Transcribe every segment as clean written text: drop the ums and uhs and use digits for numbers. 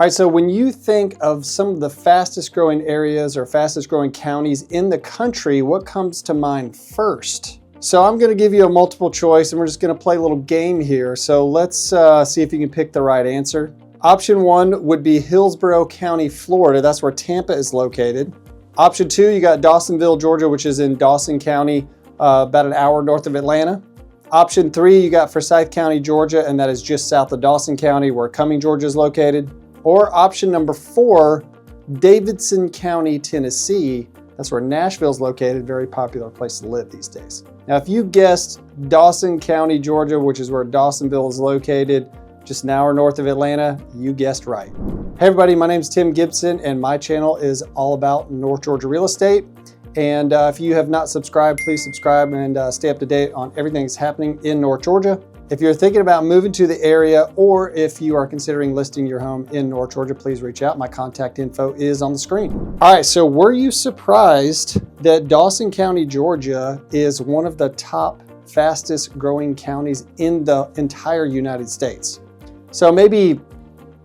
All right, so when you think of some of the fastest growing areas or fastest growing counties in the country, what comes to mind first? So I'm gonna give you a multiple choice and we're just gonna play a little game here. So let's see if you can pick the right answer. Option 1 would be Hillsborough County, Florida. That's where Tampa is located. Option 2, you got Dawsonville, Georgia, which is in Dawson County, about an hour north of Atlanta. Option 3, you got Forsyth County, Georgia, and that is just south of Dawson County, where Cumming, Georgia is located. Or option number 4, Davidson County, Tennessee. That's where Nashville is located, very popular place to live these days. Now, if you guessed Dawson County, Georgia, which is where Dawsonville is located, just an hour north of Atlanta, you guessed right. Hey everybody, my name is Tim Gibson and my channel is all about North Georgia real estate. And if you have not subscribed, please subscribe and stay up to date on everything that's happening in North Georgia. If you're thinking about moving to the area or if you are considering listing your home in North Georgia, please reach out. My contact info is on the screen. All right, so were you surprised that Dawson County, Georgia is one of the top fastest growing counties in the entire United States? So maybe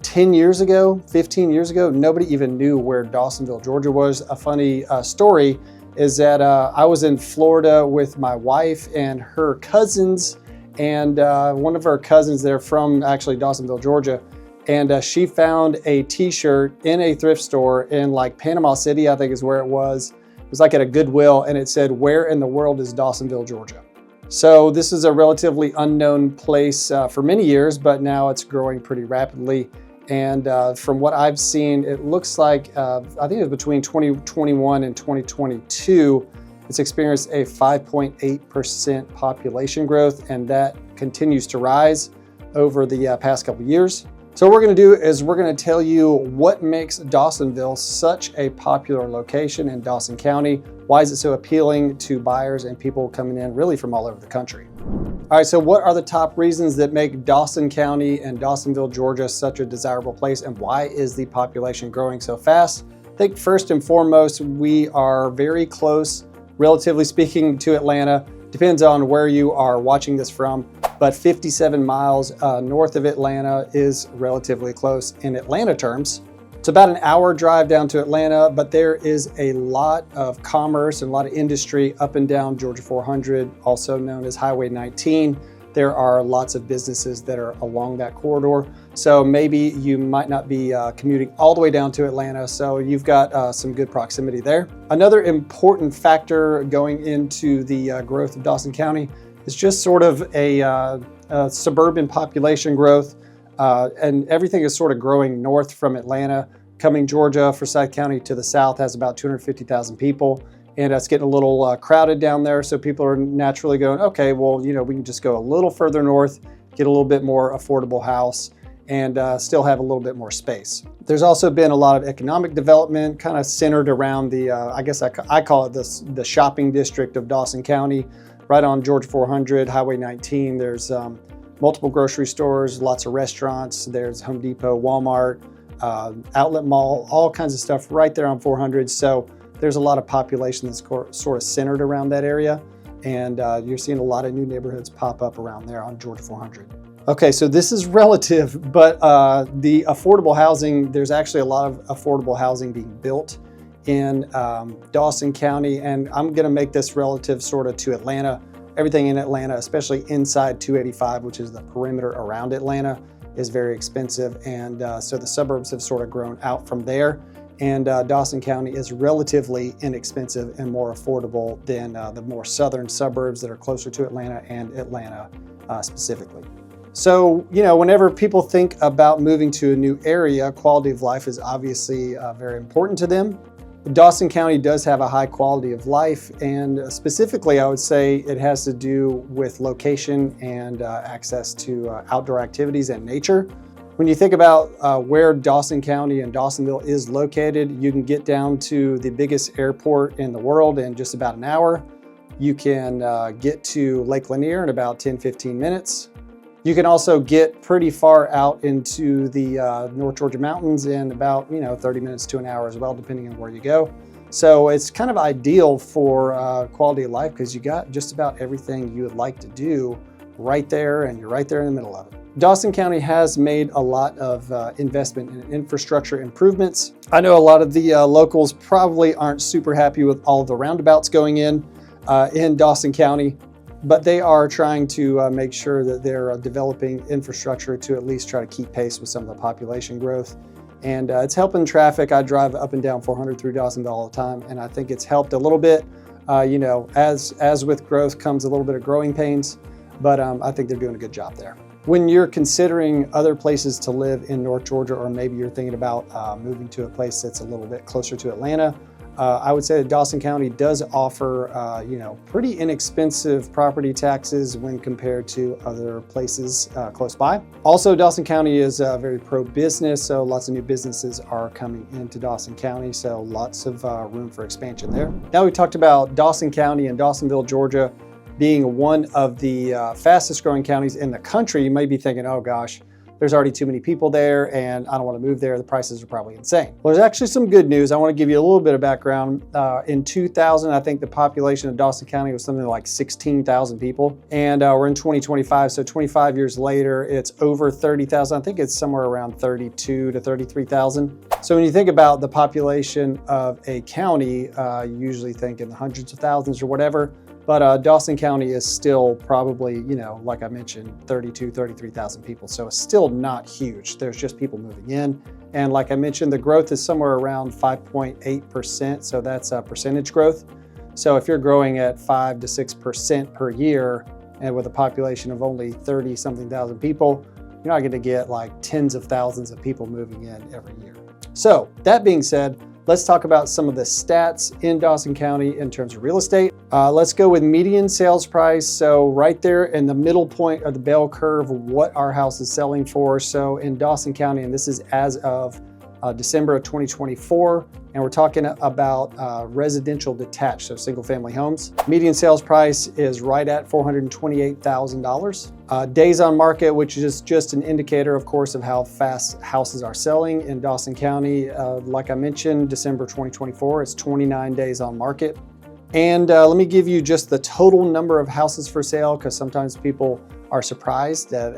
10 years ago, 15 years ago, nobody even knew where Dawsonville, Georgia was. A funny story is that I was in Florida with my wife and her cousins, and one of her cousins, they're from actually Dawsonville, Georgia, and she found a t-shirt in a thrift store in like Panama City, I think is where it was. It was like at a Goodwill, and it said, "Where in the world is Dawsonville, Georgia?" So this is a relatively unknown place for many years, but now it's growing pretty rapidly. And from what I've seen, it looks like, I think it was between 2021 and 2022, it's experienced a 5.8% population growth, and that continues to rise over the past couple years. So what we're gonna do is we're gonna tell you what makes Dawsonville such a popular location in Dawson County. Why is it so appealing to buyers and people coming in really from all over the country? All right, so what are the top reasons that make Dawson County and Dawsonville, Georgia such a desirable place, and why is the population growing so fast? I think first and foremost, we are very close, relatively speaking, to Atlanta. Depends on where you are watching this from, but 57 miles north of Atlanta is relatively close in Atlanta terms. It's about an hour drive down to Atlanta, but there is a lot of commerce and a lot of industry up and down Georgia 400, also known as Highway 19. There are lots of businesses that are along that corridor. So maybe you might not be commuting all the way down to Atlanta, so you've got some good proximity there. Another important factor going into the growth of Dawson County is just sort of a suburban population growth, and everything is sort of growing north from Atlanta. Cumming, Georgia, Forsyth County to the south has about 250,000 people. And it's getting a little crowded down there. So people are naturally going, okay, well, you know, we can just go a little further north, get a little bit more affordable house, and still have a little bit more space. There's also been a lot of economic development kind of centered around the, I guess I call it the shopping district of Dawson County, right on Georgia 400, Highway 19. There's multiple grocery stores, lots of restaurants. There's Home Depot, Walmart, outlet mall, all kinds of stuff right there on 400. So there's a lot of population that's sort of centered around that area. And you're seeing a lot of new neighborhoods pop up around there on Georgia 400. Okay, so this is relative, but the affordable housing, there's actually a lot of affordable housing being built in Dawson County. And I'm gonna make this relative sort of to Atlanta. Everything in Atlanta, especially inside 285, which is the perimeter around Atlanta, is very expensive. And so the suburbs have sort of grown out from there. And Dawson County is relatively inexpensive and more affordable than the more southern suburbs that are closer to Atlanta and Atlanta specifically. So, you know, whenever people think about moving to a new area, quality of life is obviously very important to them. Dawson County does have a high quality of life, and specifically I would say it has to do with location and access to outdoor activities and nature. When you think about where Dawson County and Dawsonville is located, you can get down to the biggest airport in the world in just about an hour. You can get to Lake Lanier in about 10-15 minutes. You can also get pretty far out into the North Georgia mountains in about 30 minutes to an hour as well, depending on where you go. So it's kind of ideal for quality of life because you got just about everything you would like to do right there, and you're right there in the middle of it. Dawson County has made a lot of investment in infrastructure improvements. I know a lot of the locals probably aren't super happy with all the roundabouts going in Dawson County, but they are trying to make sure that they're developing infrastructure to at least try to keep pace with some of the population growth. And it's helping traffic. I drive up and down 400 through Dawsonville all the time, and I think it's helped a little bit. You know, as with growth comes a little bit of growing pains, but I think they're doing a good job there. When you're considering other places to live in North Georgia, or maybe you're thinking about moving to a place that's a little bit closer to Atlanta, I would say that Dawson County does offer, you know, pretty inexpensive property taxes when compared to other places close by. Also, Dawson County is very pro-business, so lots of new businesses are coming into Dawson County, so lots of room for expansion there. Now we talked about Dawson County and Dawsonville, Georgia, being one of the fastest growing counties in the country. You may be thinking, oh gosh, there's already too many people there and I don't want to move there. The prices are probably insane. Well, there's actually some good news. I want to give you a little bit of background. In 2000, I think the population of Dawson County was something like 16,000 people. And we're in 2025, so 25 years later, it's over 30,000. I think it's somewhere around 32 to 33,000. So when you think about the population of a county, you usually think in the hundreds of thousands or whatever. But Dawson County is still probably, you know, like I mentioned, 32, 33,000 people. So it's still not huge. There's just people moving in. And like I mentioned, the growth is somewhere around 5.8%. So that's percentage growth. So if you're growing at 5 to 6% per year, and with a population of only 30 something thousand people, you're not going to get like tens of thousands of people moving in every year. So that being said, let's talk about some of the stats in Dawson County in terms of real estate. Let's go with median sales price. So right there in the middle point of the bell curve, what our house is selling for. So in Dawson County, and this is as of December of 2024, and we're talking about residential detached, so single family homes. Median sales price is right at $428,000. Days on market, which is just an indicator, of course, of how fast houses are selling in Dawson County. Like I mentioned, December 2024, it's 29 days on market. And let me give you just the total number of houses for sale, because sometimes people are surprised at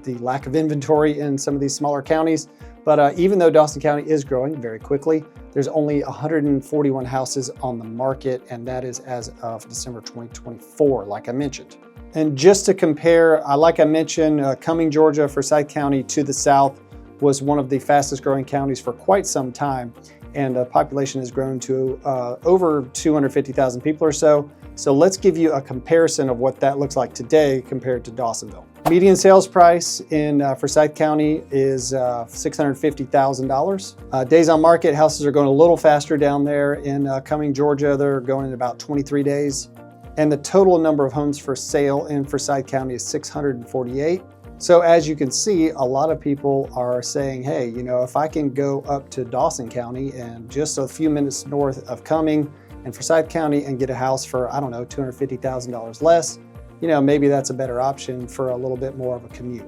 the lack of inventory in some of these smaller counties. But even though Dawson County is growing very quickly, there's only 141 houses on the market, and that is as of December 2024, like I mentioned. And just to compare, like I mentioned, Cumming, Georgia, Forsyth County to the south was one of the fastest growing counties for quite some time. And the population has grown to over 250,000 people or so. So let's give you a comparison of what that looks like today compared to Dawsonville. Median sales price in Forsyth County is $650,000. Days on market, houses are going a little faster down there. In Cumming, Georgia, they're going in about 23 days. And the total number of homes for sale in Forsyth County is 648. So as you can see, a lot of people are saying, hey, you know, if I can go up to Dawson County and just a few minutes north of Cumming and Forsyth County and get a house for, I don't know, $250,000 less, you know, maybe that's a better option for a little bit more of a commute.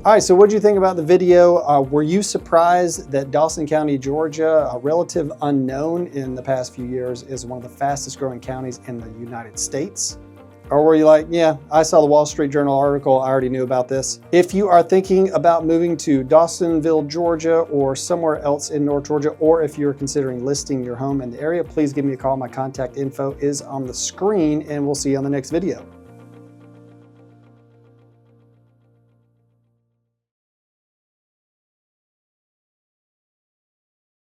All right, so what did you think about the video? Were you surprised that Dawson County, Georgia, a relative unknown in the past few years, is one of the fastest growing counties in the United States? Or were you like, yeah, I saw the Wall Street Journal article, I already knew about this. If you are thinking about moving to Dawsonville, Georgia, or somewhere else in North Georgia, or if you're considering listing your home in the area, please give me a call. My contact info is on the screen, and we'll see you on the next video.